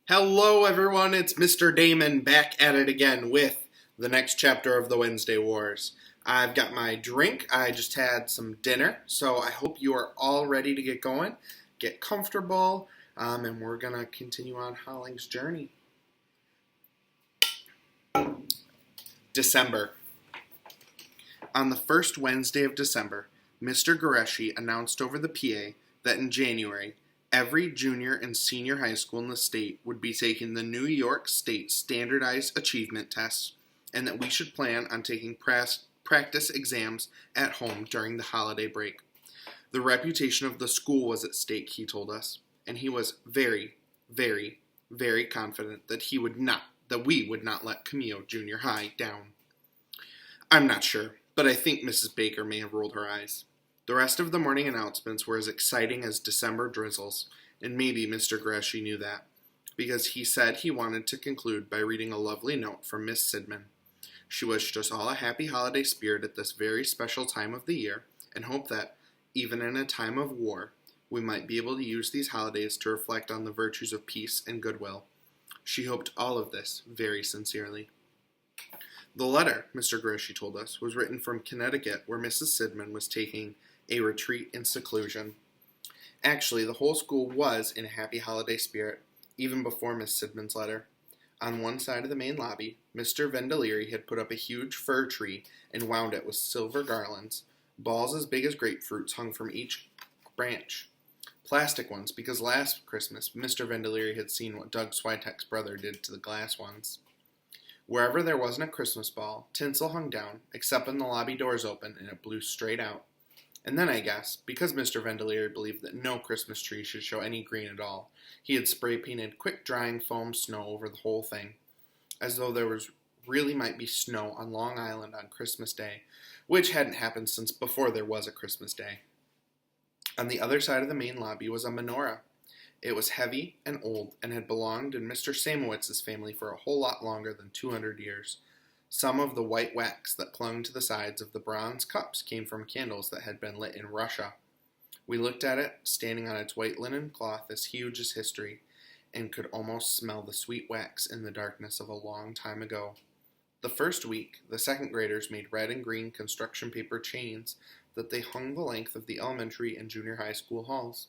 Hello, everyone. It's Mr. Damon back at it again with the next chapter of the Wednesday Wars. I've got my drink. I just had some dinner, so I hope you are all ready to get going, get comfortable, and we're going to continue on Holling's journey. December. On the first Wednesday of December, Mr. Goreshi announced over the PA that in January, every junior and senior high school in the state would be taking the New York State Standardized Achievement Tests, and that we should plan on taking practice exams at home during the holiday break. The reputation of the school was at stake, he told us, and he was very, very, very confident that we would not let Camillo Junior High down. I'm not sure, but I think Mrs. Baker may have rolled her eyes. The rest of the morning announcements were as exciting as December drizzles, and maybe Mr. Goreshi knew that, because he said he wanted to conclude by reading a lovely note from Miss Sidman. She wished us all a happy holiday spirit at this very special time of the year, and hoped that, even in a time of war, we might be able to use these holidays to reflect on the virtues of peace and goodwill. She hoped all of this very sincerely. The letter, Mr. Goreshi told us, was written from Connecticut, where Mrs. Sidman was taking a retreat in seclusion. Actually, the whole school was in a happy holiday spirit, even before Miss Sidman's letter. On one side of the main lobby, Mr. Vendelieri had put up a huge fir tree and wound it with silver garlands. Balls as big as grapefruits hung from each branch. Plastic ones, because last Christmas, Mr. Vendelieri had seen what Doug Switek's brother did to the glass ones. Wherever there wasn't a Christmas ball, tinsel hung down, except when the lobby doors opened and it blew straight out. And then, I guess, because Mr. Vendelieri believed that no Christmas tree should show any green at all, he had spray-painted quick-drying foam snow over the whole thing, as though there really might be snow on Long Island on Christmas Day, which hadn't happened since before there was a Christmas Day. On the other side of the main lobby was a menorah. It was heavy and old and had belonged in Mr. Samowitz's family for a whole lot longer than 200 years. Some of the white wax that clung to the sides of the bronze cups came from candles that had been lit in Russia. We looked at it, standing on its white linen cloth as huge as history, and could almost smell the sweet wax in the darkness of a long time ago. The first week, the second graders made red and green construction paper chains that they hung the length of the elementary and junior high school halls.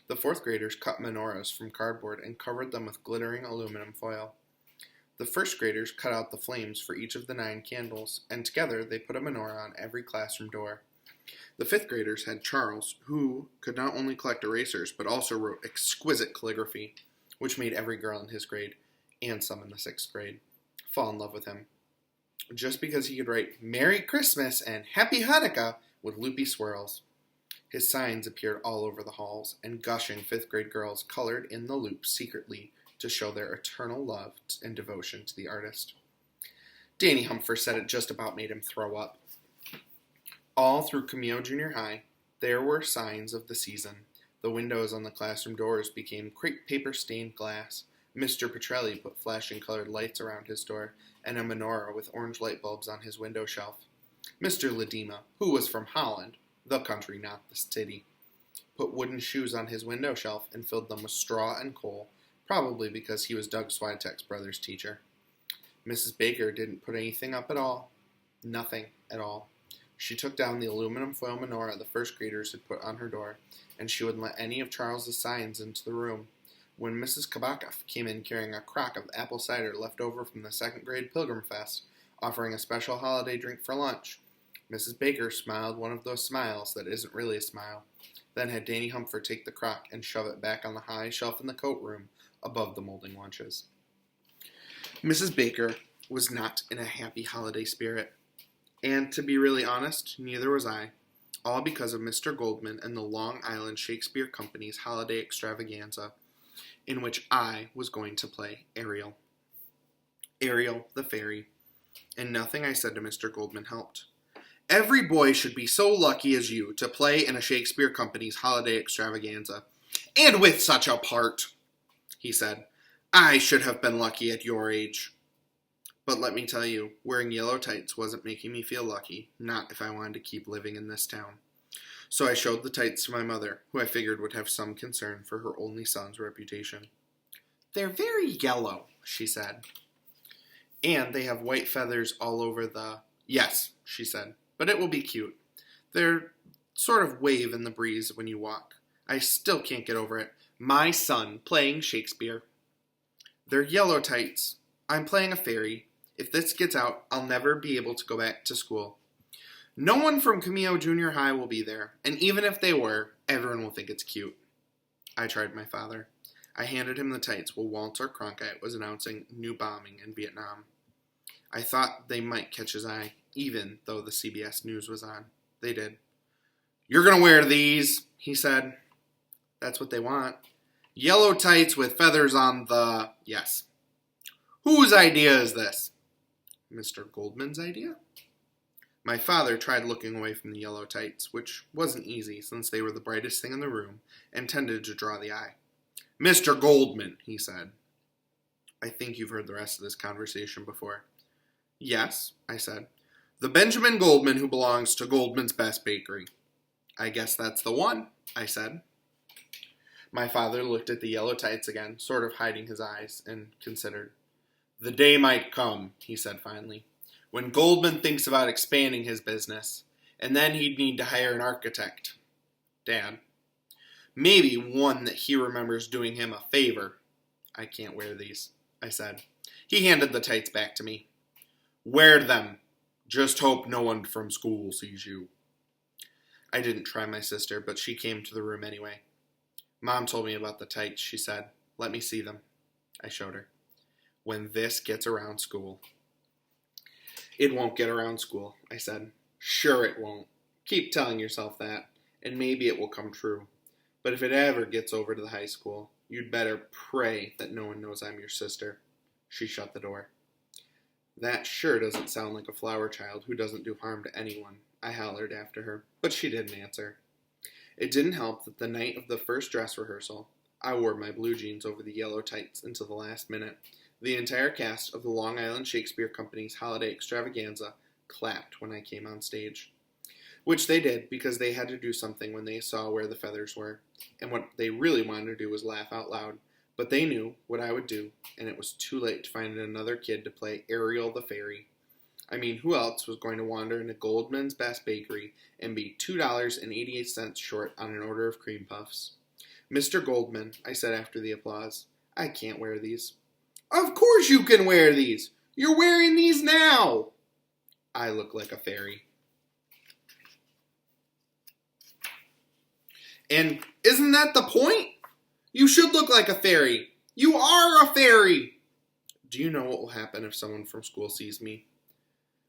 The fourth graders cut menorahs from cardboard and covered them with glittering aluminum foil. The first graders cut out the flames for each of the 9 candles, and together they put a menorah on every classroom door. The fifth graders had Charles, who could not only collect erasers, but also wrote exquisite calligraphy, which made every girl in his grade, and some in the 6th grade, fall in love with him. Just because he could write Merry Christmas and Happy Hanukkah with loopy swirls. His signs appeared all over the halls, and gushing 5th grade girls colored in the loops secretly to show their eternal love and devotion to the artist. Danny Humphreys said it just about made him throw up. All through Camillo Junior High, there were signs of the season. The windows on the classroom doors became crepe paper stained glass. Mr. Petrelli put flashing colored lights around his door, and a menorah with orange light bulbs on his window shelf. Mr. Ledema, who was from Holland, the country, not the city, put wooden shoes on his window shelf and filled them with straw and coal, probably because he was Doug Switek's brother's teacher. Mrs. Baker didn't put anything up at all. Nothing at all. She took down the aluminum foil menorah the first graders had put on her door, and she wouldn't let any of Charles's signs into the room. When Mrs. Kabakov came in carrying a crock of apple cider left over from the 2nd grade Pilgrim Fest, offering a special holiday drink for lunch, Mrs. Baker smiled one of those smiles that isn't really a smile, then had Danny Humphreys take the crock and shove it back on the high shelf in the coat room above the molding lunches. Mrs. Baker was not in a happy holiday spirit, and to be really honest, neither was I, all because of Mr. Goldman and the Long Island Shakespeare Company's holiday extravaganza, in which I was going to play Ariel. Ariel the fairy, and nothing I said to Mr. Goldman helped. Every boy should be so lucky as you to play in a Shakespeare Company's holiday extravaganza, and with such a part, he said. I should have been lucky at your age. But let me tell you, wearing yellow tights wasn't making me feel lucky, not if I wanted to keep living in this town. So I showed the tights to my mother, who I figured would have some concern for her only son's reputation. They're very yellow, she said. And they have white feathers all over the... Yes, she said, but it will be cute. They're sort of wave in the breeze when you walk. I still can't get over it. My son playing Shakespeare. They're yellow tights. I'm playing a fairy. If this gets out, I'll never be able to go back to school. No one from Camillo Junior High will be there, and even if they were, everyone will think it's cute. I tried my father. I handed him the tights while Walter Cronkite was announcing new bombing in Vietnam. I thought they might catch his eye, even though the CBS News was on. They did. You're going to wear these, he said. That's what they want. Yellow tights with feathers on the... Yes. Whose idea is this? Mr. Goldman's idea? My father tried looking away from the yellow tights, which wasn't easy since they were the brightest thing in the room and tended to draw the eye. Mr. Goldman, he said. I think you've heard the rest of this conversation before. Yes, I said. The Benjamin Goldman who belongs to Goldman's Best Bakery. I guess that's the one, I said. My father looked at the yellow tights again, sort of hiding his eyes, and considered. The day might come, he said finally, when Goldman thinks about expanding his business, and then he'd need to hire an architect. Dad. Maybe one that he remembers doing him a favor. I can't wear these, I said. He handed the tights back to me. Wear them. Just hope no one from school sees you. I didn't try my sister, but she came to the room anyway. Mom told me about the tights, she said. Let me see them. I showed her. When this gets around school. It won't get around school, I said. Sure it won't. Keep telling yourself that, and maybe it will come true. But if it ever gets over to the high school, you'd better pray that no one knows I'm your sister. She shut the door. That sure doesn't sound like a flower child who doesn't do harm to anyone, I hollered after her, but she didn't answer. It didn't help that the night of the first dress rehearsal, I wore my blue jeans over the yellow tights until the last minute. The entire cast of the Long Island Shakespeare Company's holiday extravaganza clapped when I came on stage. Which they did because they had to do something when they saw where the feathers were. And what they really wanted to do was laugh out loud. But they knew what I would do, and it was too late to find another kid to play Ariel the Fairy. I mean, who else was going to wander into Goldman's Best Bakery and be $2.88 short on an order of cream puffs? Mr. Goldman, I said after the applause, I can't wear these. Of course you can wear these! You're wearing these now! I look like a fairy. And isn't that the point? You should look like a fairy. You are a fairy! Do you know what will happen if someone from school sees me?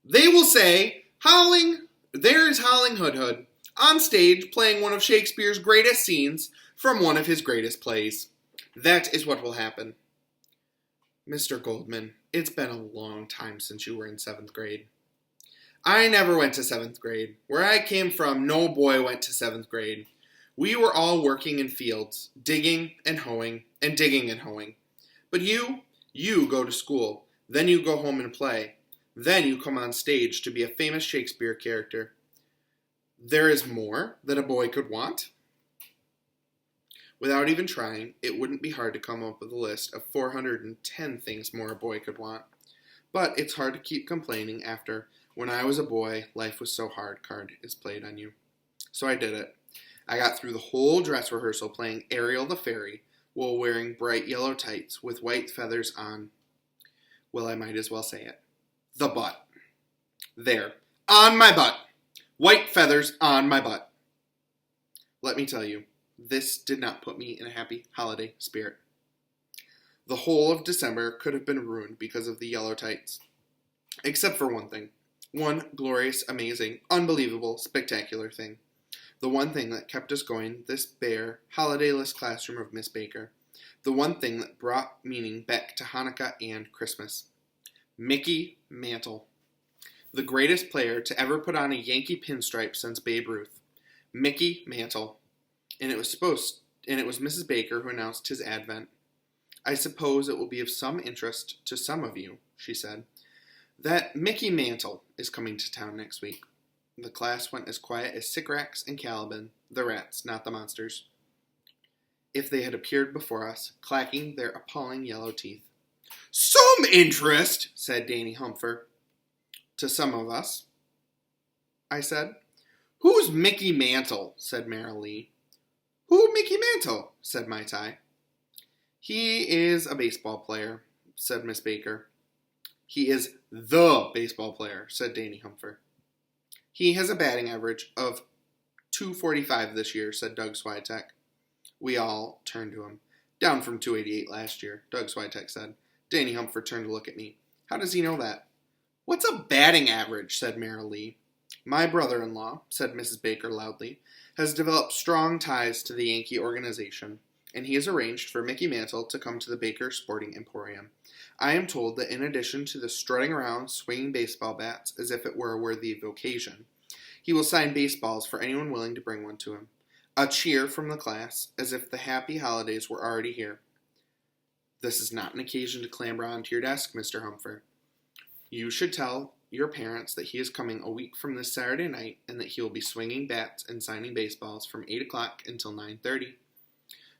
They will say, there is Howling Hood Hood, on stage playing one of Shakespeare's greatest scenes from one of his greatest plays. That is what will happen. Mr. Goldman, it's been a long time since you were in 7th grade. I never went to 7th grade. Where I came from, no boy went to 7th grade. We were all working in fields, digging and hoeing, and digging and hoeing. But you go to school, then you go home and play. Then you come on stage to be a famous Shakespeare character. There is more that a boy could want. Without even trying, it wouldn't be hard to come up with a list of 410 things more a boy could want. But it's hard to keep complaining after, when I was a boy, life was so hard card is played on you. So I did it. I got through the whole dress rehearsal playing Ariel the Fairy while wearing bright yellow tights with white feathers on, well, I might as well say it, the butt. There, on my butt. White feathers on my butt. Let me tell you, this did not put me in a happy holiday spirit. The whole of December could have been ruined because of the yellow tights. Except for one thing. One glorious, amazing, unbelievable, spectacular thing. The one thing that kept us going, this bare, holidayless classroom of Miss Baker. The one thing that brought meaning back to Hanukkah and Christmas. Mickey Mantle. The greatest player to ever put on a Yankee pinstripe since Babe Ruth. Mickey Mantle. And it was Mrs. Baker who announced his advent. I suppose it will be of some interest to some of you, she said, that Mickey Mantle is coming to town next week. The class went as quiet as Sycorax and Caliban, the rats, not the monsters. if they had appeared before us, clacking their appalling yellow teeth. "Some interest," said Danny Humpher. "To some of us," I said. "Who's Mickey Mantle?" said Marilee. "Who Mickey Mantle?" said Mai Tai. "He is a baseball player," said Miss Baker. "He is the baseball player," said Danny Humpher. "He has a batting average of .245 this year," said Doug Switek. We all turned to him. "Down from .288 last year," Doug Switek said. Danny Humpher turned to look at me. "How does he know that?" "What's a batting average?" said Marilee. "My brother-in-law," said Mrs. Baker loudly, "has developed strong ties to the Yankee organization, and he has arranged for Mickey Mantle to come to the Baker Sporting Emporium. I am told that in addition to the strutting around swinging baseball bats as if it were a worthy occasion, he will sign baseballs for anyone willing to bring one to him. A cheer from the class, as if the happy holidays were already here. This is not an occasion to clamber onto your desk, Mr. Humpher. You should tell your parents that he is coming a week from this Saturday night and that he will be swinging bats and signing baseballs from 8 o'clock until 9:30.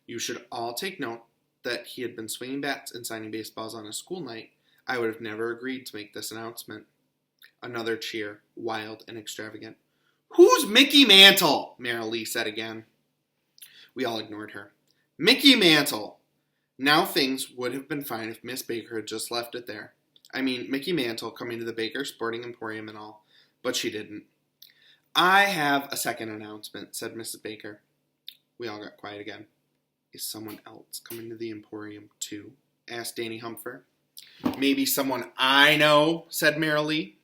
You should all take note that he had been swinging bats and signing baseballs on a school night. I would have never agreed to make this announcement." Another cheer, wild and extravagant. "Who's Mickey Mantle?" Marilee said again. We all ignored her. "Mickey Mantle!" Now things would have been fine if Miss Baker had just left it there. I mean, Mickey Mantle coming to the Baker Sporting Emporium and all, but she didn't. "I have a second announcement," said Mrs. Baker. We all got quiet again. "Is someone else coming to the Emporium too?" asked Danny Humpher. "Maybe someone I know," said Marilee.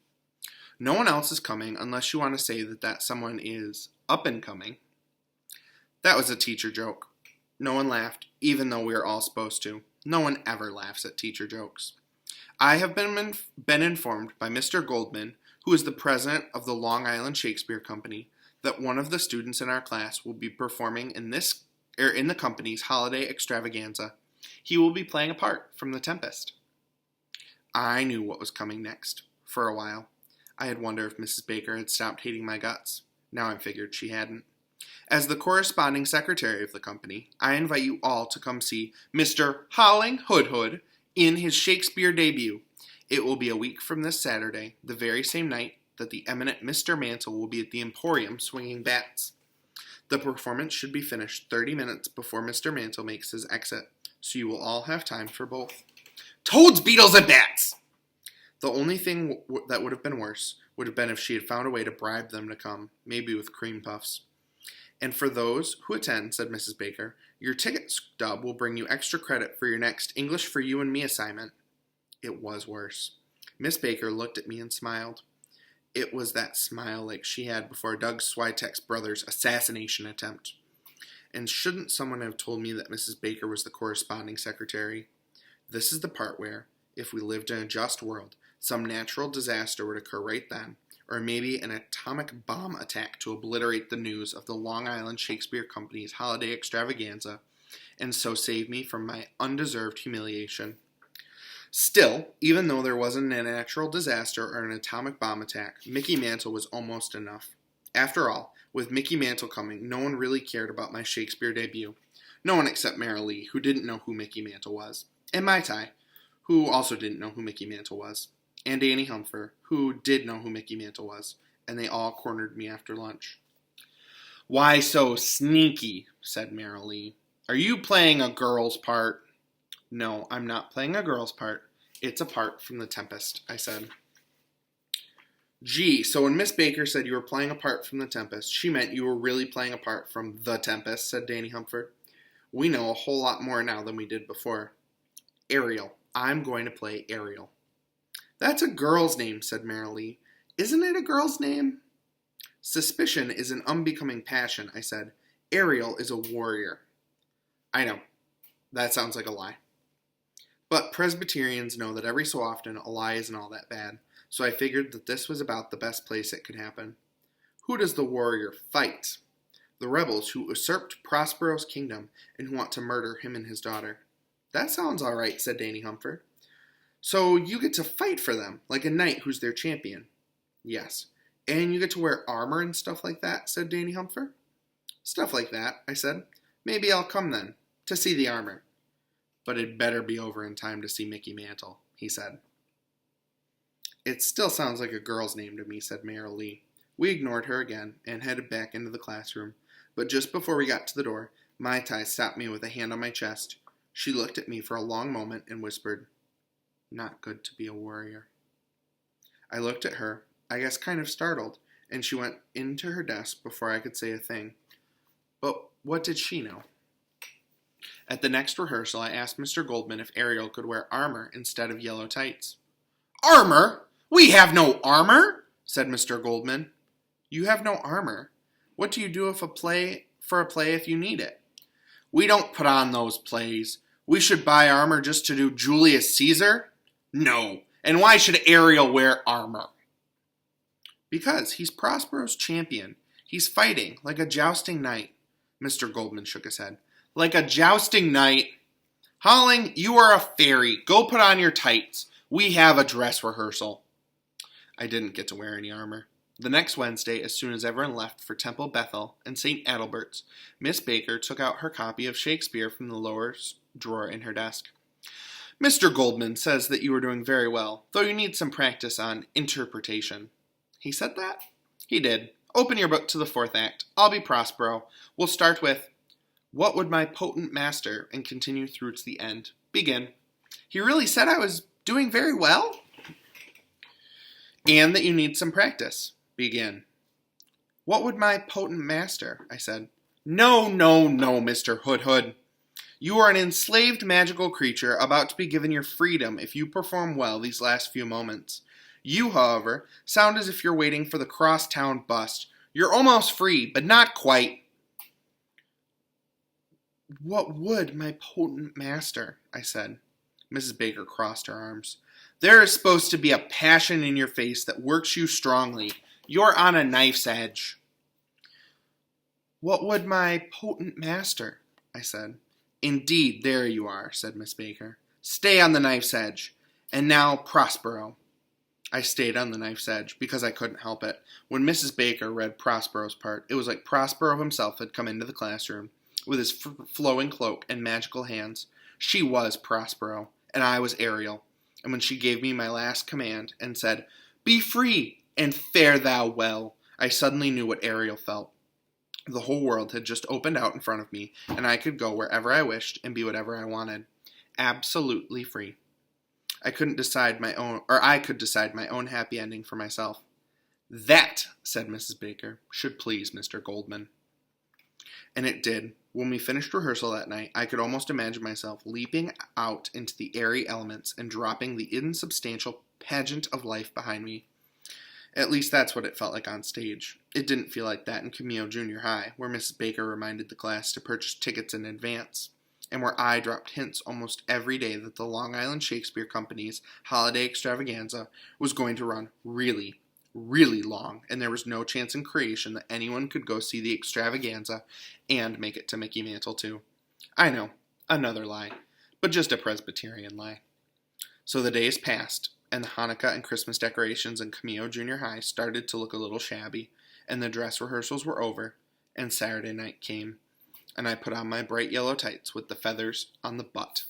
"No one else is coming unless you want to say that someone is up and coming." That was a teacher joke. No one laughed, even though we were all supposed to. No one ever laughs at teacher jokes. I have been informed by Mr. Goldman, who is the president of the Long Island Shakespeare Company, that one of the students in our class will be performing in the company's holiday extravaganza. He will be playing a part from The Tempest. I knew what was coming next. For a while, I had wondered if Mrs. Baker had stopped hating my guts. Now I figured she hadn't. As the corresponding secretary of the company, I invite you all to come see Mr. Howling Hood in his Shakespeare debut. It will be a week from this Saturday, the very same night that the eminent Mr. Mantle will be at the Emporium swinging bats. The performance should be finished 30 minutes before Mr. Mantle makes his exit, so you will all have time for both. Toads, beetles, and bats! The only thing that would have been worse would have been if she had found a way to bribe them to come, maybe with cream puffs. And for those who attend, said Mrs. Baker, your ticket stub will bring you extra credit for your next English for You and Me assignment. It was worse. Miss Baker looked at me and smiled. It was that smile like she had before Doug Switek's brother's assassination attempt. And shouldn't someone have told me that Mrs. Baker was the corresponding secretary? This is the part where, if we lived in a just world, some natural disaster would occur right then, or maybe an atomic bomb attack to obliterate the news of the Long Island Shakespeare Company's holiday extravaganza, and so save me from my undeserved humiliation. Still, even though there wasn't a natural disaster or an atomic bomb attack, Mickey Mantle was almost enough. After all, with Mickey Mantle coming, no one really cared about my Shakespeare debut. No one except Marilee, who didn't know who Mickey Mantle was, and Mai Tai, who also didn't know who Mickey Mantle was, and Danny Humpher, who did know who Mickey Mantle was, and they all cornered me after lunch. Why so sneaky, said Marilee. Are you playing a girl's part? No, I'm not playing a girl's part. It's a part from The Tempest, I said. Gee, so when Miss Baker said you were playing a part from The Tempest, she meant you were really playing a part from The Tempest, said Danny Humpher. We know a whole lot more now than we did before. Ariel. I'm going to play Ariel. That's a girl's name, said Marilee. Isn't it a girl's name? Suspicion is an unbecoming passion, I said. Ariel is a warrior. I know. That sounds like a lie. But Presbyterians know that every so often a lie isn't all that bad, so I figured that this was about the best place it could happen. Who does the warrior fight? The rebels who usurped Prospero's kingdom and who want to murder him and his daughter. That sounds all right, said Danny Humpher. So you get to fight for them, like a knight who's their champion. Yes. And you get to wear armor and stuff like that, said Danny Humpher. Stuff like that, I said. Maybe I'll come then. to see the armor. But it'd better be over in time to see Mickey Mantle, he said. It still sounds like a girl's name to me, said Mayor Lee. We ignored her again and headed back into the classroom. But just before we got to the door, Mai Tai stopped me with a hand on my chest. She looked at me for a long moment and whispered, "Not good to be a warrior." I looked at her, I guess kind of startled, and she went into her desk before I could say a thing. But what did she know? At the next rehearsal, I asked Mr. Goldman if Ariel could wear armor instead of yellow tights. "Armor? We have no armor," said Mr. Goldman. "You have no armor? What do you do for a play if you need it?" "We don't put on those plays. We should buy armor just to do Julius Caesar? No. And why should Ariel wear armor?" "Because he's Prospero's champion. He's fighting like a jousting knight." Mr. Goldman shook his head. "Like a jousting knight? Holling, you are a fairy. Go put on your tights. We have a dress rehearsal." I didn't get to wear any armor. The next Wednesday, as soon as everyone left for Temple Bethel and St. Adalbert's, Miss Baker took out her copy of Shakespeare from the lower drawer in her desk. "Mr. Goldman says that you are doing very well, though you need some practice on interpretation." "He said that?" "He did. Open your book to the 4th act. I'll be Prospero. We'll start with, 'What would my potent master,' and continue through to the end. Begin." "He really said I was doing very well?" "And that you need some practice. Begin." "What would my potent master," I said. No, Mr. Hood. You are an enslaved magical creature about to be given your freedom if you perform well these last few moments. You, however, sound as if you're waiting for the crosstown bus. You're almost free, but not quite." "What would my potent master," I said. Mrs. Baker crossed her arms. "There is supposed to be a passion in your face that works you strongly. You're on a knife's edge." "What would my potent master," I said. "Indeed, there you are," said Miss Baker. "Stay on the knife's edge. And now, Prospero." I stayed on the knife's edge because I couldn't help it. When Mrs. Baker read Prospero's part, it was like Prospero himself had come into the classroom with his flowing cloak and magical hands. She was Prospero, and I was Ariel. And when she gave me my last command and said, "Be free and fare thou well," I suddenly knew what Ariel felt. The whole world had just opened out in front of me, and I could go wherever I wished and be whatever I wanted. Absolutely free. I could decide my own happy ending for myself. "That," said Mrs. Baker, "should please Mr. Goldman." And it did. When we finished rehearsal that night, I could almost imagine myself leaping out into the airy elements and dropping the insubstantial pageant of life behind me. At least that's what it felt like on stage. It didn't feel like that in Camillo Junior High, where Mrs. Baker reminded the class to purchase tickets in advance, and where I dropped hints almost every day that the Long Island Shakespeare Company's holiday extravaganza was going to run really, really long, and there was no chance in creation that anyone could go see the extravaganza and make it to Mickey Mantle too. I know, another lie, but just a Presbyterian lie. So the days passed, and the Hanukkah and Christmas decorations in Camillo Junior High started to look a little shabby, and the dress rehearsals were over, and Saturday night came, and I put on my bright yellow tights with the feathers on the butt,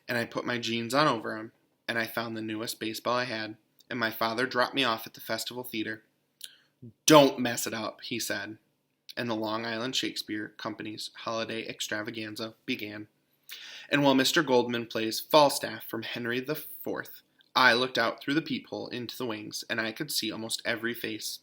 and I put my jeans on over them, and I found the newest baseball I had, and my father dropped me off at the Festival Theater. "Don't mess it up," he said, and the Long Island Shakespeare Company's holiday extravaganza began. And while Mr. Goldman plays Falstaff from Henry IV, I looked out through the peephole into the wings, and I could see almost every face.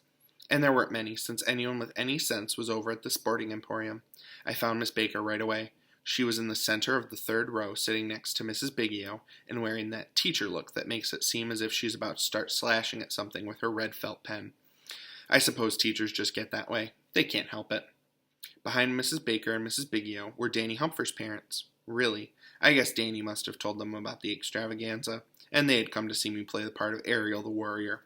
And there weren't many, since anyone with any sense was over at the Sporting Emporium. I found Miss Baker right away. She was in the center of the 3rd row, sitting next to Mrs. Biggio, and wearing that teacher look that makes it seem as if she's about to start slashing at something with her red felt pen. I suppose teachers just get that way. They can't help it. Behind Mrs. Baker and Mrs. Biggio were Danny Humphreys' parents. Really, I guess Danny must have told them about the extravaganza, and they had come to see me play the part of Ariel the Warrior.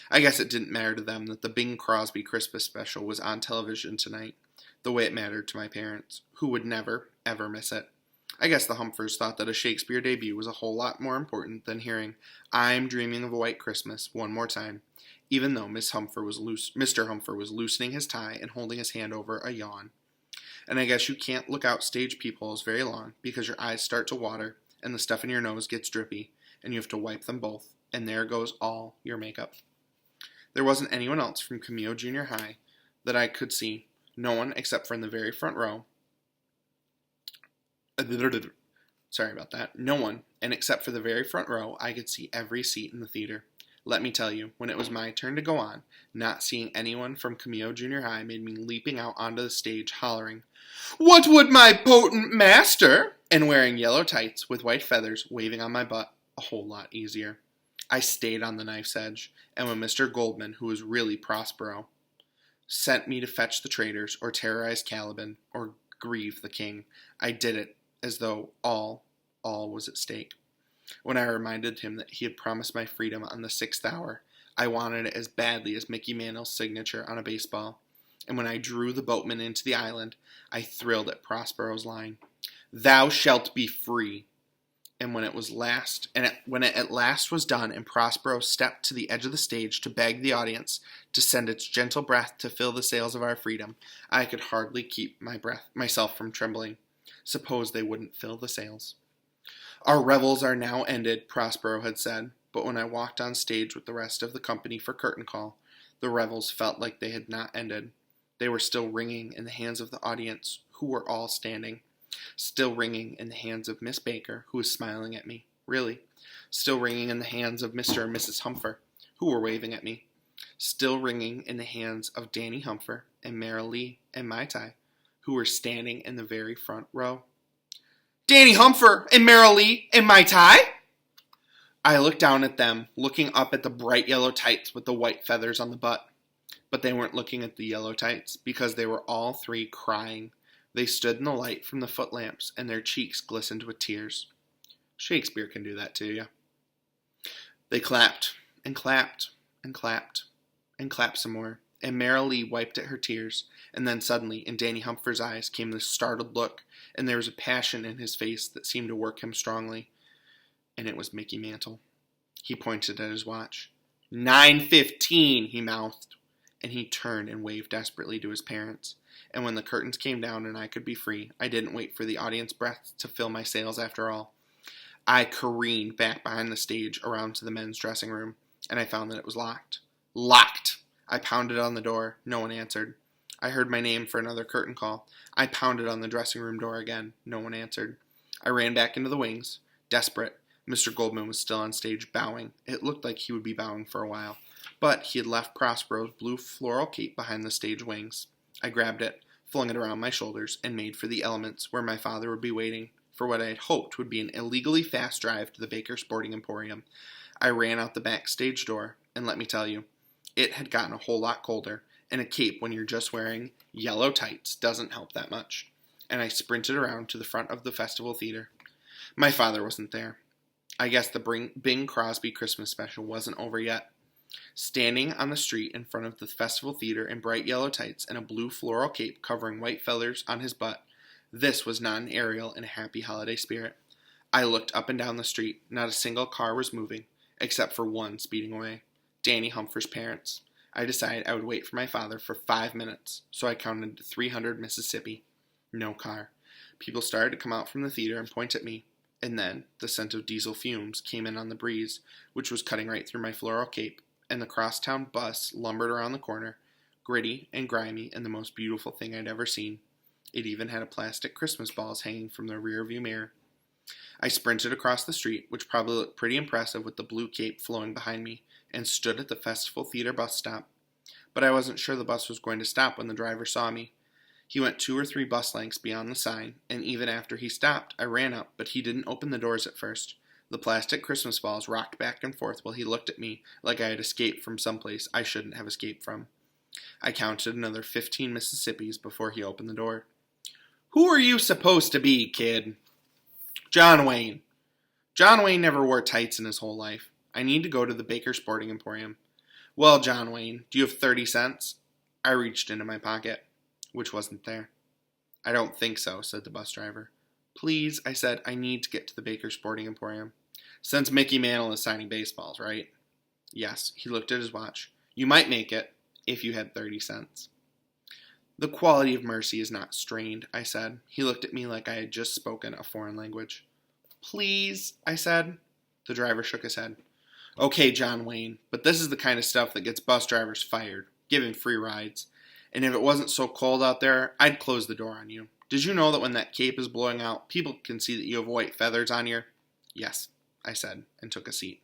I guess it didn't matter to them that the Bing Crosby Christmas special was on television tonight, the way it mattered to my parents, who would never, ever miss it. I guess the Humphreys thought that a Shakespeare debut was a whole lot more important than hearing "I'm Dreaming of a White Christmas" one more time, even though Mr. Humphrey was loosening his tie and holding his hand over a yawn. And I guess you can't look out stage peepholes very long because your eyes start to water and the stuff in your nose gets drippy and you have to wipe them both, and there goes all your makeup. There wasn't anyone else from Camillo Junior High that I could see. No one except for in the very front row. Sorry about that. No one, and except for the very front row, I could see every seat in the theater. Let me tell you, when it was my turn to go on, not seeing anyone from Camillo Junior High made me leaping out onto the stage hollering, "What would my potent master?" and wearing yellow tights with white feathers waving on my butt a whole lot easier. I stayed on the knife's edge, and when Mr. Goldman, who was really Prospero, sent me to fetch the traitors or terrorize Caliban or grieve the king, I did it as though all was at stake. When I reminded him that he had promised my freedom on the 6th hour, I wanted it as badly as Mickey Mantle's signature on a baseball. And when I drew the boatman into the island, I thrilled at Prospero's line, "Thou shalt be free." And when it at last was done, and Prospero stepped to the edge of the stage to beg the audience to send its gentle breath to fill the sails of our freedom, I could hardly keep myself from trembling. Suppose they wouldn't fill the sails. "Our revels are now ended," Prospero had said, but when I walked on stage with the rest of the company for curtain call, the revels felt like they had not ended. They were still ringing in the hands of the audience, who were all standing. Still ringing in the hands of Miss Baker, who was smiling at me, really. Still ringing in the hands of Mr. and Mrs. Humpher, who were waving at me. Still ringing in the hands of Danny Humpher and Merrill Lee and Mai Tai, who were standing in the very front row. "Danny Humpher and Merrill Lee and Mai Tai?" I looked down at them, looking up at the bright yellow tights with the white feathers on the butt. But they weren't looking at the yellow tights, because they were all three crying. They stood in the light from the footlamps, and their cheeks glistened with tears. Shakespeare can do that to you. They clapped, and clapped, and clapped, and clapped some more, and Merrill Lee wiped at her tears, and then suddenly in Danny Humphrey's eyes came this startled look, and there was a passion in his face that seemed to work him strongly. And it was Mickey Mantle. He pointed at his watch. 9:15, he mouthed, and he turned and waved desperately to his parents. And when the curtains came down and I could be free, I didn't wait for the audience breath to fill my sails after all. I careened back behind the stage around to the men's dressing room, and I found that it was locked. Locked! I pounded on the door. No one answered. I heard my name for another curtain call. I pounded on the dressing room door again. No one answered. I ran back into the wings, desperate. Mr. Goldman was still on stage, bowing. It looked like he would be bowing for a while, but he had left Prospero's blue floral cape behind the stage wings. I grabbed it, flung it around my shoulders, and made for the Elements, where my father would be waiting for what I had hoped would be an illegally fast drive to the Baker Sporting Emporium. I ran out the backstage door, and let me tell you, it had gotten a whole lot colder, and a cape when you're just wearing yellow tights doesn't help that much. And I sprinted around to the front of the Festival Theater. My father wasn't there. I guess the Bing Crosby Christmas special wasn't over yet. Standing on the street in front of the Festival Theater in bright yellow tights and a blue floral cape covering white feathers on his butt, this was not an Ariel in a happy holiday spirit. I looked up and down the street. Not a single car was moving, except for one speeding away. Danny Humphrey's parents. I decided I would wait for my father for 5 minutes, so I counted to 300 Mississippi. No car. People started to come out from the theater and point at me. And then the scent of diesel fumes came in on the breeze, which was cutting right through my floral cape, and the crosstown bus lumbered around the corner, gritty and grimy and the most beautiful thing I'd ever seen. It even had a plastic Christmas balls hanging from the rearview mirror. I sprinted across the street, which probably looked pretty impressive with the blue cape flowing behind me, and stood at the Festival Theater bus stop. But I wasn't sure the bus was going to stop when the driver saw me. He went 2 or 3 bus lengths beyond the sign, and even after he stopped, I ran up, but he didn't open the doors at first. The plastic Christmas balls rocked back and forth while he looked at me like I had escaped from someplace I shouldn't have escaped from. I counted another 15 Mississippis before he opened the door. "Who are you supposed to be, kid?" "John Wayne." John Wayne never wore tights in his whole life. I need to go to the Baker Sporting Emporium. "Well, John Wayne, do you have 30 cents? I reached into my pocket, which wasn't there. "I don't think so," said the bus driver. "Please," I said, "I need to get to the Baker Sporting Emporium." "Since Mickey Mantle is signing baseballs, right?" "Yes." He looked at his watch. "You might make it if you had 30 cents. The quality of mercy is not strained, I said. He looked at me like I had just spoken a foreign language. Please, I said. The driver shook his head. Okay, John Wayne, but this is the kind of stuff that gets bus drivers fired, giving free rides. And if it wasn't so cold out there, I'd close the door on you. Did you know that when that cape is blowing out, people can see that you have white feathers on your... Yes, I said, and took a seat.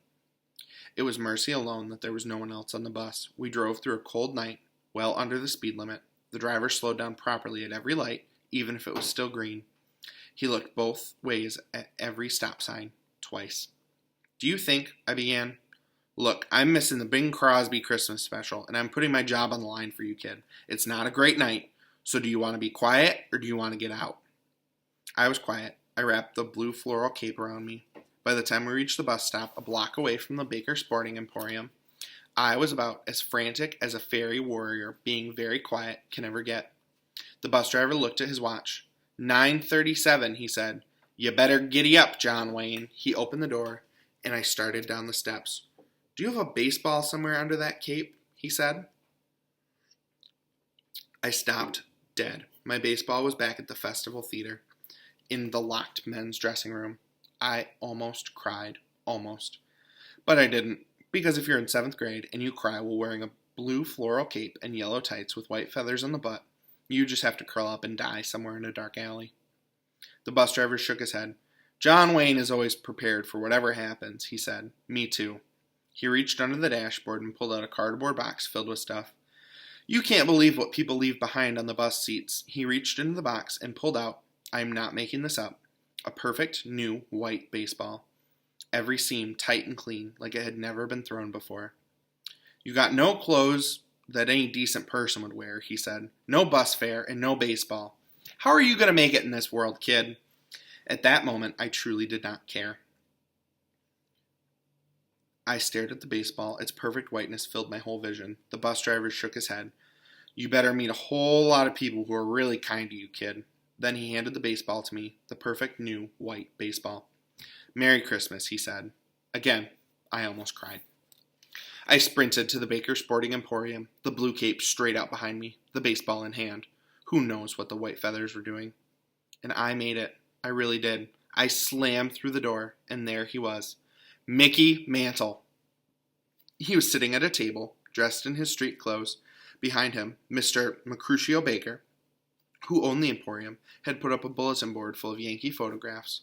It was mercy alone that there was no one else on the bus. We drove through a cold night, well under the speed limit. The driver slowed down properly at every light, even if it was still green. He looked both ways at every stop sign, twice. Do you think, I began. Look, I'm missing the Bing Crosby Christmas special, and I'm putting my job on the line for you, kid. It's not a great night, so do you want to be quiet, or do you want to get out? I was quiet. I wrapped the blue floral cape around me. By the time we reached the bus stop, a block away from the Baker Sporting Emporium, I was about as frantic as a fairy warrior being very quiet can ever get. The bus driver looked at his watch. 9:37, he said. You better giddy up, John Wayne. He opened the door, and I started down the steps. Do you have a baseball somewhere under that cape? He said. I stopped dead. My baseball was back at the Festival Theater, in the locked men's dressing room. I almost cried. Almost. But I didn't, because if you're in 7th grade and you cry while wearing a blue floral cape and yellow tights with white feathers on the butt, you just have to curl up and die somewhere in a dark alley. The bus driver shook his head. John Wayne is always prepared for whatever happens, he said. Me too. He reached under the dashboard and pulled out a cardboard box filled with stuff. You can't believe what people leave behind on the bus seats. He reached into the box and pulled out, I am not making this up, a perfect new white baseball. Every seam tight and clean, like it had never been thrown before. You got no clothes that any decent person would wear, he said. No bus fare and no baseball. How are you going to make it in this world, kid? At that moment, I truly did not care. I stared at the baseball. Its perfect whiteness filled my whole vision. The bus driver shook his head. You better meet a whole lot of people who are really kind to you, kid. Then he handed the baseball to me, the perfect new white baseball. Merry Christmas, he said. Again, I almost cried. I sprinted to the Baker Sporting Emporium, the blue cape straight out behind me, the baseball in hand. Who knows what the white feathers were doing? And I made it. I really did. I slammed through the door, and there he was. Mickey Mantle. He was sitting at a table, dressed in his street clothes. Behind him, Mr. Mercutio Baker, who owned the Emporium, had put up a bulletin board full of Yankee photographs,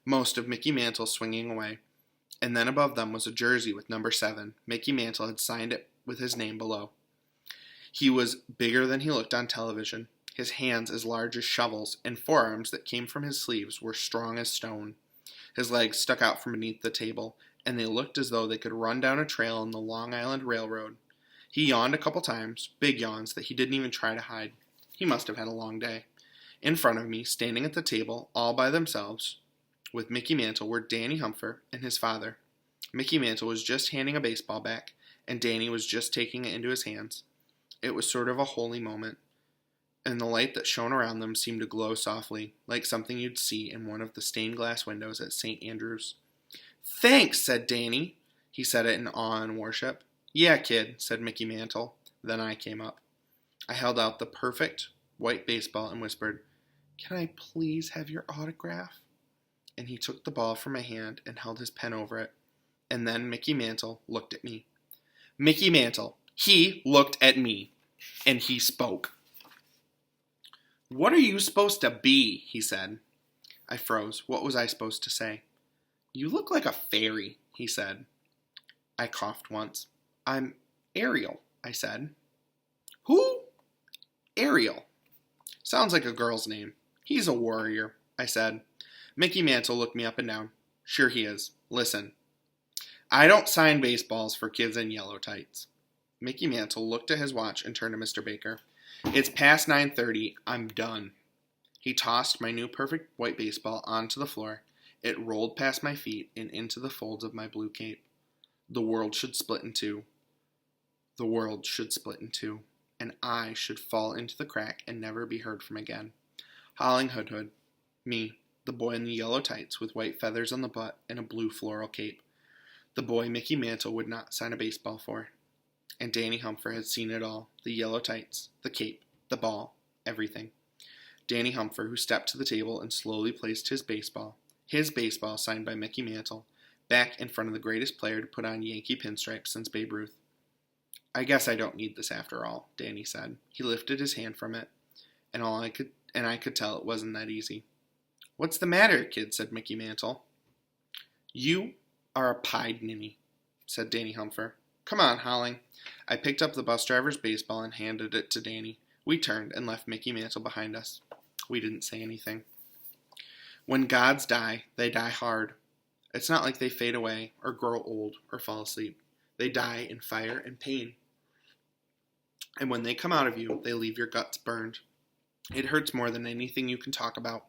most of Mickey Mantle swinging away. And then above them was a jersey with number 7. Mickey Mantle had signed it with his name below. He was bigger than he looked on television, his hands as large as shovels, and forearms that came from his sleeves were strong as stone. His legs stuck out from beneath the table, and they looked as though they could run down a trail on the Long Island Railroad. He yawned a couple times, big yawns that he didn't even try to hide. He must have had a long day. In front of me, standing at the table, all by themselves, with Mickey Mantle, were Danny Humpher and his father. Mickey Mantle was just handing a baseball back, and Danny was just taking it into his hands. It was sort of a holy moment, and the light that shone around them seemed to glow softly, like something you'd see in one of the stained glass windows at St. Andrew's. Thanks, said Danny. He said it in awe and worship. Yeah, kid, said Mickey Mantle. Then I came up. I held out the perfect white baseball and whispered, Can I please have your autograph? And he took the ball from my hand and held his pen over it. And then Mickey Mantle looked at me. Mickey Mantle, he looked at me, and he spoke. What are you supposed to be? He said. I froze. What was I supposed to say? You look like a fairy, he said. I coughed once. I'm Ariel, I said. Who? Ariel. Sounds like a girl's name. He's a warrior, I said. Mickey Mantle looked me up and down. Sure he is. Listen. I don't sign baseballs for kids in yellow tights. Mickey Mantle looked at his watch and turned to Mr. Baker. It's past 9:30. I'm done. He tossed my new perfect white baseball onto the floor. It rolled past my feet and into the folds of my blue cape. The world should split in two. The world should split in two, and I should fall into the crack and never be heard from again. Howling Hood, me, the boy in the yellow tights with white feathers on the butt and a blue floral cape. The boy Mickey Mantle would not sign a baseball for. And Danny Humpher had seen it all, the yellow tights, the cape, the ball, everything. Danny Humpher, who stepped to the table and slowly placed his baseball signed by Mickey Mantle, back in front of the greatest player to put on Yankee pinstripes since Babe Ruth. I guess I don't need this after all, Danny said. He lifted his hand from it, and I could tell it wasn't that easy. What's the matter, kid? Said Mickey Mantle. You are a pied ninny, said Danny Humpher. Come on, Holling. I picked up the bus driver's baseball and handed it to Danny. We turned and left Mickey Mantle behind us. We didn't say anything. When gods die, they die hard. It's not like they fade away or grow old or fall asleep. They die in fire and pain. And when they come out of you, they leave your guts burned. It hurts more than anything you can talk about.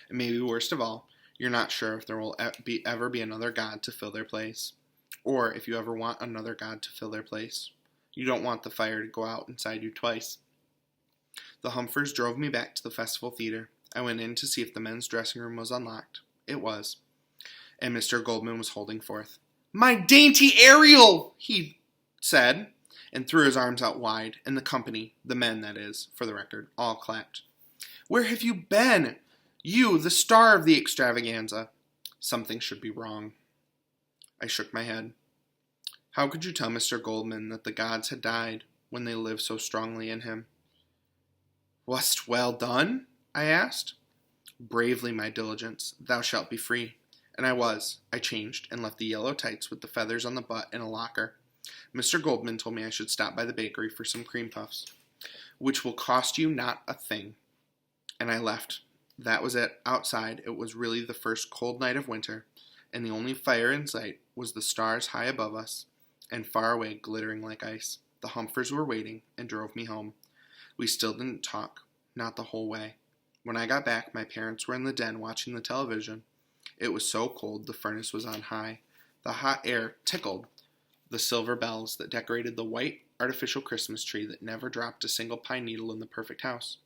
And maybe worst of all, you're not sure if there will ever be another god to fill their place. Or if you ever want another god to fill their place. You don't want the fire to go out inside you twice. The Humphers drove me back to the Festival Theater. I went in to see if the men's dressing room was unlocked. It was. And Mr. Goldman was holding forth. My dainty Ariel, he said, and threw his arms out wide, and the company, the men that is, for the record, all clapped. Where have you been? You, the star of the extravaganza. Something should be wrong. I shook my head. How could you tell Mr. Goldman that the gods had died when they lived so strongly in him? Wast well done? I asked. Bravely, my diligence, thou shalt be free. And I was. I changed and left the yellow tights with the feathers on the butt in a locker. Mr. Goldman told me I should stop by the bakery for some cream puffs, which will cost you not a thing. And I left. That was it. Outside, it was really the first cold night of winter, and the only fire in sight was the stars high above us, and far away glittering like ice. The Humphers were waiting and drove me home. We still didn't talk, not the whole way. When I got back, my parents were in the den watching the television. It was so cold the furnace was on high. The hot air tickled the silver bells that decorated the white artificial Christmas tree that never dropped a single pine needle in the perfect house.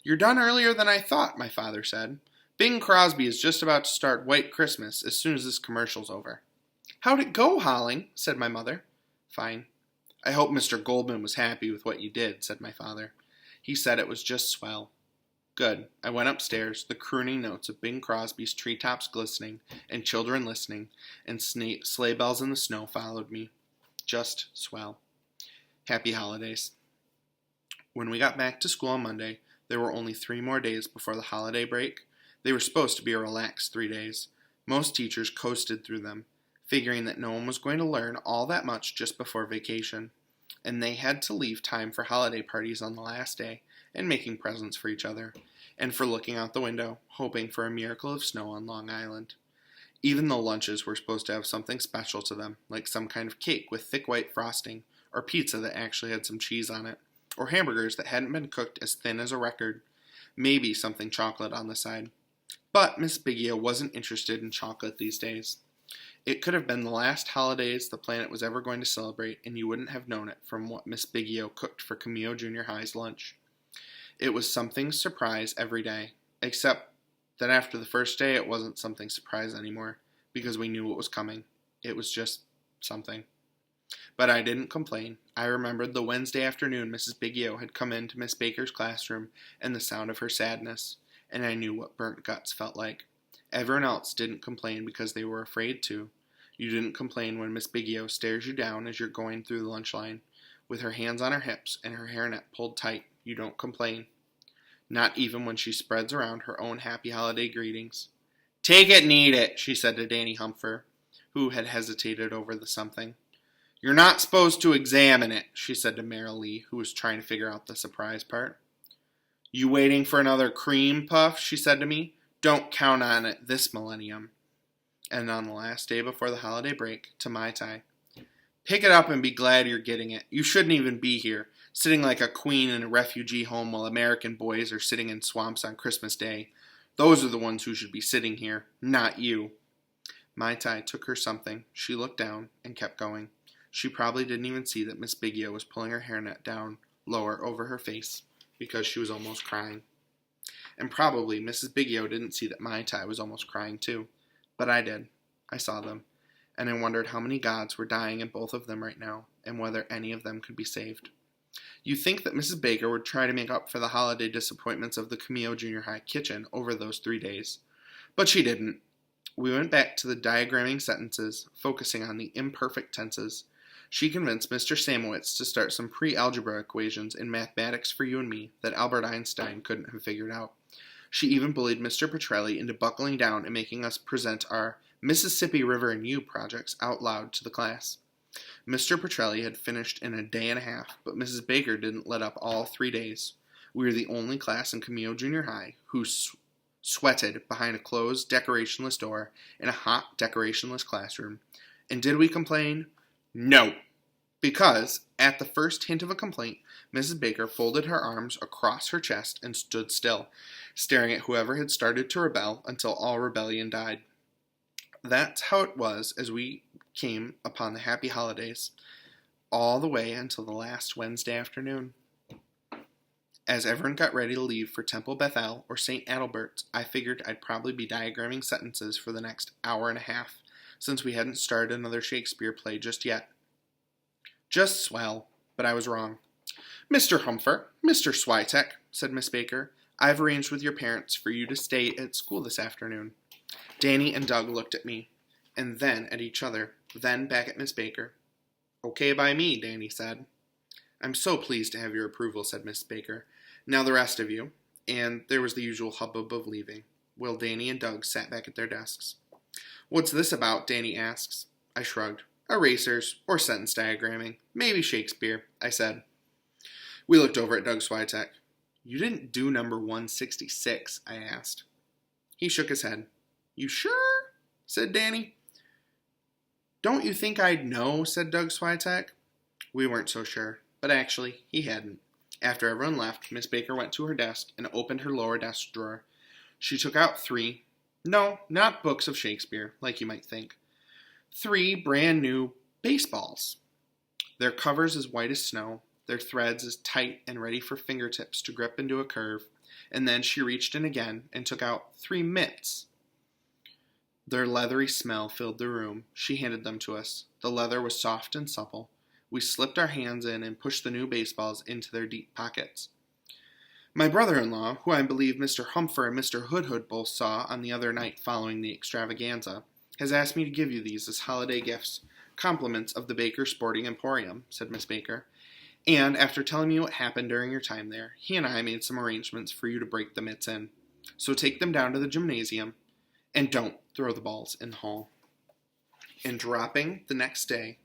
You're done earlier than I thought, my father said. Bing Crosby is just about to start White Christmas as soon as this commercial's over. How'd it go, Holling? Said my mother. Fine. I hope Mr. Goldman was happy with what you did, said my father. He said it was just swell. Good. I went upstairs, the crooning notes of Bing Crosby's treetops glistening, and children listening, and sleigh bells in the snow followed me. Just swell. Happy holidays. When we got back to school on Monday, there were only 3 more days before the holiday break. They were supposed to be a relaxed 3 days. Most teachers coasted through them, figuring that no one was going to learn all that much just before vacation. And they had to leave time for holiday parties on the last day, and making presents for each other, and for looking out the window, hoping for a miracle of snow on Long Island. Even though lunches were supposed to have something special to them, like some kind of cake with thick white frosting, or pizza that actually had some cheese on it, or hamburgers that hadn't been cooked as thin as a record, maybe something chocolate on the side. But Miss Biggio wasn't interested in chocolate these days. It could have been the last holidays the planet was ever going to celebrate, and you wouldn't have known it from what Miss Biggio cooked for Camillo Junior High's lunch. It was something surprise every day, except that after the first day it wasn't something surprise anymore, because we knew what was coming. It was just something. But I didn't complain. I remembered the Wednesday afternoon Mrs. Biggio had come into Miss Baker's classroom and the sound of her sadness, and I knew what burnt guts felt like. Everyone else didn't complain because they were afraid to. You didn't complain when Miss Biggio stares you down as you're going through the lunch line, with her hands on her hips and her hairnet pulled tight. You don't complain. Not even when she spreads around her own happy holiday greetings. Take it and eat it, she said to Danny Humpher, who had hesitated over the something. You're not supposed to examine it, she said to Merrill Lee, who was trying to figure out the surprise part. You waiting for another cream puff, she said to me. Don't count on it this millennium. And on the last day before the holiday break, to Mai Tai. Pick it up and be glad you're getting it. You shouldn't even be here, sitting like a queen in a refugee home while American boys are sitting in swamps on Christmas Day. Those are the ones who should be sitting here, not you. Mai Tai took her something. She looked down and kept going. She probably didn't even see that Miss Biggio was pulling her hairnet down lower over her face because she was almost crying. And probably Mrs. Biggio didn't see that Mai Tai was almost crying too. But I did. I saw them. And I wondered how many gods were dying in both of them right now, and whether any of them could be saved. You think that Mrs. Baker would try to make up for the holiday disappointments of the Cameo Junior High kitchen over those 3 days. But she didn't. We went back to the diagramming sentences, focusing on the imperfect tenses. She convinced Mr. Samowitz to start some pre-algebra equations in mathematics for you and me that Albert Einstein couldn't have figured out. She even bullied Mr. Petrelli into buckling down and making us present our Mississippi River and You projects out loud to the class. Mr. Petrelli had finished in a day and a half, but Mrs. Baker didn't let up all 3 days. We were the only class in Cameo Junior High who sweated behind a closed, decorationless door in a hot, decorationless classroom. And did we complain? No! Because, at the first hint of a complaint, Mrs. Baker folded her arms across her chest and stood still, staring at whoever had started to rebel until all rebellion died. That's how it was as we came upon the happy holidays, all the way until the last Wednesday afternoon. As everyone got ready to leave for Temple Bethel or St. Adalbert's, I figured I'd probably be diagramming sentences for the next hour and a half, since we hadn't started another Shakespeare play just yet. Just swell, but I was wrong. Mr. Humfer, Mr. Switek, said Miss Baker, I've arranged with your parents for you to stay at school this afternoon. Danny and Doug looked at me, and then at each other, then back at Miss Baker. Okay by me, Danny said. I'm so pleased to have your approval, said Miss Baker. Now the rest of you. And there was the usual hubbub of leaving, while Danny and Doug sat back at their desks. What's this about? Danny asks. I shrugged. Erasers, or sentence diagramming. Maybe Shakespeare, I said. We looked over at Doug Switek. You didn't do number 166, I asked. He shook his head. You sure? Said Danny. Don't you think I'd know? Said Doug Switek. We weren't so sure, but actually, he hadn't. After everyone left, Miss Baker went to her desk and opened her lower desk drawer. She took out 3, no, not books of Shakespeare, like you might think, 3 brand new baseballs. Their covers as white as snow, their threads as tight and ready for fingertips to grip into a curve, and then she reached in again and took out 3 mitts. Their leathery smell filled the room. She handed them to us. The leather was soft and supple. We slipped our hands in and pushed the new baseballs into their deep pockets. My brother-in-law, who I believe Mr. Humfer and Mr. Hoodhood both saw on the other night following the extravaganza, has asked me to give you these as holiday gifts, compliments of the Baker Sporting Emporium, said Miss Baker. And after telling me what happened during your time there, he and I made some arrangements for you to break the mitts in. So take them down to the gymnasium, and don't throw the balls in the hall. And dropping the next day,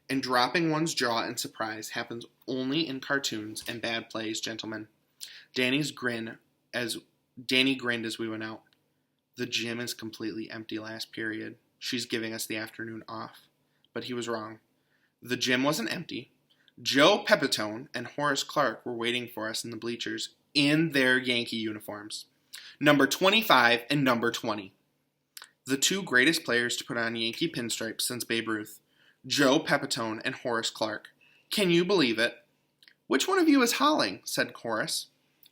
And dropping one's jaw in surprise happens only in cartoons and bad plays, gentlemen. Danny grinned as we went out. The gym is completely empty last period. She's giving us the afternoon off. But he was wrong. The gym wasn't empty. Joe Pepitone and Horace Clark were waiting for us in the bleachers in their Yankee uniforms. Number 25 and number 20. The 2 greatest players to put on Yankee pinstripes since Babe Ruth. Joe Pepitone and Horace Clark. Can you believe it? Which one of you is howling? Said Horace.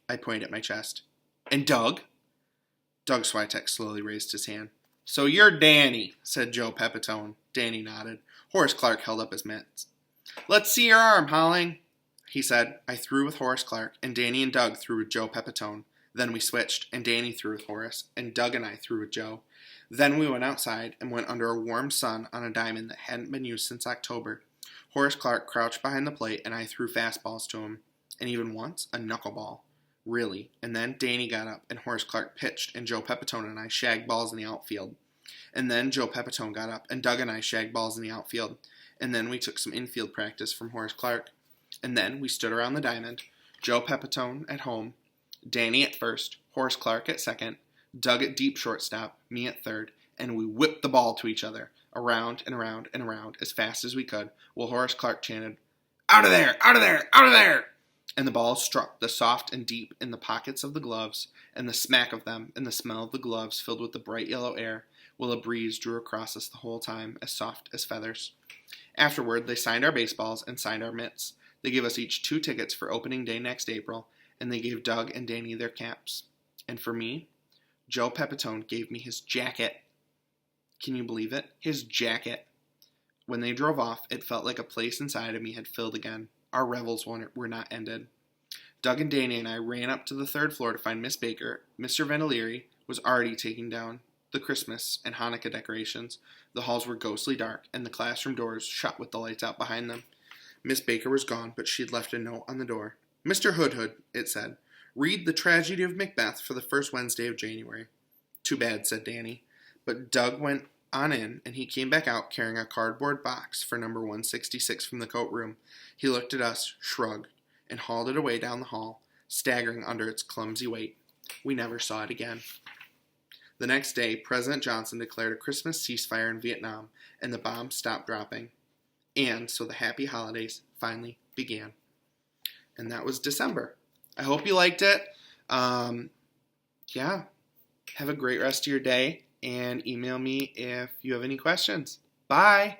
I pointed at my chest. And Doug? Doug Switek slowly raised his hand. So you're Danny, said Joe Pepitone. Danny nodded. Horace Clark held up his mitts. Let's see your arm, howling, he said. I threw with Horace Clark, and Danny and Doug threw with Joe Pepitone. Then we switched, and Danny threw with Horace, and Doug and I threw with Joe. Then we went outside and went under a warm sun on a diamond that hadn't been used since October. Horace Clark crouched behind the plate, and I threw fastballs to him. And even once, a knuckleball. Really. And then Danny got up, and Horace Clark pitched, and Joe Pepitone and I shagged balls in the outfield. And then Joe Pepitone got up, and Doug and I shagged balls in the outfield. And then we took some infield practice from Horace Clark. And then we stood around the diamond, Joe Pepitone at home, Danny at first, Horace Clark at second, Doug at deep shortstop, me at third, and we whipped the ball to each other, around and around and around, as fast as we could, while Horace Clark chanted, Out of there! Out of there! Out of there! And the ball struck the soft and deep in the pockets of the gloves, and the smack of them and the smell of the gloves filled with the bright yellow air, while a breeze drew across us the whole time, as soft as feathers. Afterward, they signed our baseballs and signed our mitts. They gave us each 2 tickets for opening day next April, and they gave Doug and Danny their caps. And for me, Joe Pepitone gave me his jacket. Can you believe it? His jacket. When they drove off, it felt like a place inside of me had filled again. Our revels were not ended. Doug and Danny and I ran up to the third floor to find Miss Baker. Mr. Vandeliri was already taking down the Christmas and Hanukkah decorations. The halls were ghostly dark, and the classroom doors shut with the lights out behind them. Miss Baker was gone, but she had left a note on the door. "Mr. Hoodhood," it said, "read The Tragedy of Macbeth for the first Wednesday of January." "Too bad," said Danny. But Doug went on in, and he came back out carrying a cardboard box for number 166 from the coat room. He looked at us, shrugged, and hauled it away down the hall, staggering under its clumsy weight. We never saw it again. The next day, President Johnson declared a Christmas ceasefire in Vietnam, and the bombs stopped dropping. And so the happy holidays finally began. And that was December. I hope you liked it. Yeah. Have a great rest of your day, and email me if you have any questions. Bye!